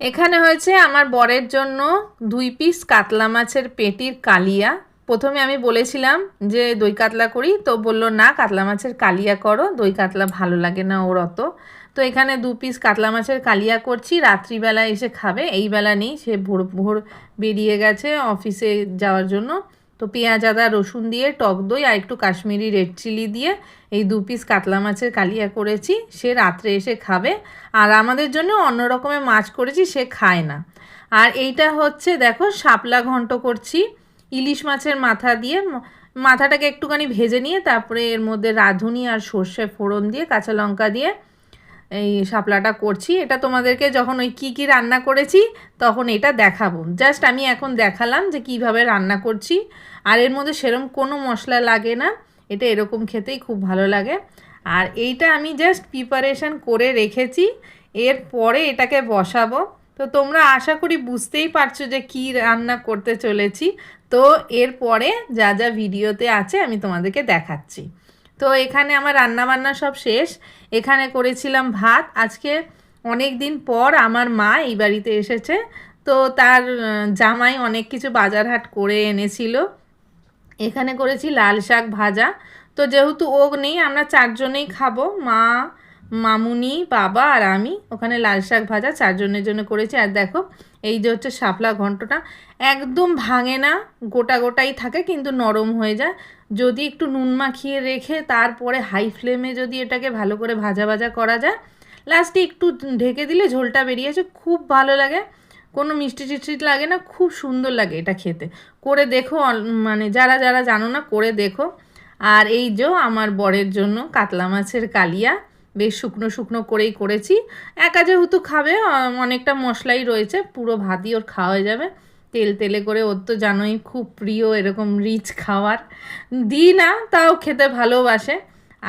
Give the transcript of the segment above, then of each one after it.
এখানে হয়েছে আমার বরের জন্য 2 পিস কাতলা মাছের পেটির কালিয়া। প্রথমে আমি বলেছিলাম যে দই কাতলা করি, তো বললো না কাতলা মাছের কালিয়া করো, দই কাতলা ভালো লাগে না ওর অত। তো এখানে 2 পিস কাতলা মাছের কালিয়া করছি, রাত্রিবেলা এসে খাবে, এই বেলা নেই, সে ভোর ভোর বেরিয়ে গেছে অফিসে যাওয়ার জন্য। তো পেঁয়াজ আদা রসুন দিয়ে টক দই আর একটু কাশ্মীরি রেড চিলি দিয়ে এই 2 পিস কাতলা মাছের কালিয়া করেছি, সে রাত্রে এসে খাবে। আর আমাদের জন্য অন্য রকমের মাছ করেছি, সে খায় না। আর এইটা হচ্ছে দেখো শাপলা ঘন্ট করছি ইলিশ মাছের মাথা দিয়ে। মাথাটাকে একটুখানি ভেজে নিয়ে তারপরে এর মধ্যে রাঁধুনি আর সর্ষে ফোড়ন দিয়ে কাঁচা লঙ্কা দিয়ে এই শাপলাটা করছি। এটা তোমাদেরকে যখন ওই কী কী রান্না করেছি তখন এটা দেখাবো। জাস্ট আমি এখন দেখালাম যে কিভাবে রান্না করছি। আর এর মধ্যে সেরকম কোনো মশলা লাগে না, এটা এরকম খেতেই খুব ভালো লাগে। আর এইটা আমি জাস্ট প্রিপারেশান করে রেখেছি, এরপরে এটাকে বসাবো। তো তোমরা আশা করি বুঝতেই পারছো যে কী রান্না করতে চলেছি। তো এরপরে যা যা ভিডিওতে আছে আমি তোমাদেরকে দেখাচ্ছি। তো এখানে আমার রান্নাবান্না সব শেষ। এখানে করেছিলাম ভাত। আজকে অনেক দিন পর আমার মা এই বাড়িতে এসেছে, তো তার জামাই অনেক কিছু বাজারহাট করে এনেছিল। এখানে করেছি লাল শাক ভাজা। তো যেহেতু ও নেই, আমরা 4 জনেই খাবো, মা, মামুনি, বাবা আর আমি। ওখানে লাল শাক ভাজা 4 জনের জন্য করেছি। আর দেখো এই যে হচ্ছে শাপলা ঘন্টটা, একদম ভাঙে না, গোটা গোটাই থাকে কিন্তু নরম হয়ে যায়। যদি একটু নুন মাখিয়ে রেখে তারপরে হাই ফ্লেমে যদি এটাকে ভালো করে ভাজা ভাজা করা যায়, লাস্টে একটু ঢেকে দিলে ঝোলটা বেরিয়েছে, খুব ভালো লাগে। কোনো মিষ্টি টিষ্টি লাগে না, খুব সুন্দর লাগে এটা খেতে। করে দেখো, মানে যারা যারা জানো না করে দেখো। আর এই যে আমার বরের জন্য কাতলা মাছের কালিয়া, বেশ শুকনো শুকনো করেই করেছি। একা যেহেতু খাবে, অনেকটা মশলাই রয়েছে, পুরো ভাতই ওর খাওয়া হয়ে যাবে। তেল তেলে করে, ওর তো জানোই খুব প্রিয় এরকম রিচ খাবার, দিই না তাও খেতে ভালোবাসে।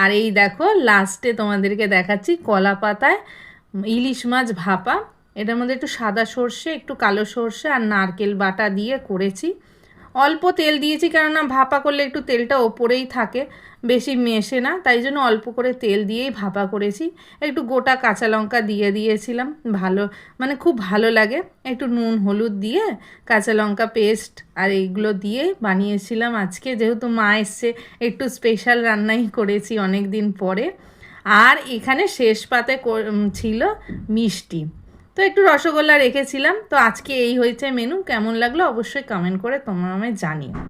আর এই দেখো লাস্টে তোমাদেরকে দেখাচ্ছি কলা পাতায় ইলিশ মাছ ভাপা। এটার মধ্যে একটু সাদা সর্ষে, একটু কালো সর্ষে আর নারকেল বাটা দিয়ে করেছি। অল্প তেল দিয়েছি, কেননা ভাপা করলে একটু তেলটা ওপরেই থাকে, বেশি মেশে না, তাই জন্য অল্প করে তেল দিয়েই ভাপা করেছি। একটু গোটা কাঁচা লঙ্কা দিয়ে দিয়েছিলাম, ভালো মানে খুব ভালো লাগে। একটু নুন হলুদ দিয়ে কাঁচা লঙ্কা পেস্ট আর এইগুলো দিয়ে বানিয়েছিলাম আজকে, যেহেতু মা এসছে একটু স্পেশাল রান্নাই করেছি অনেক দিন পরে। আর এখানে শেষ পাতে ছিল মিষ্টি, তো একটু রসগোল্লা রেখেছিলাম। তো আজকে এই হয়েছে মেনু। কেমন লাগলো অবশ্যই কমেন্ট করে তোমরা আমায় জানিও।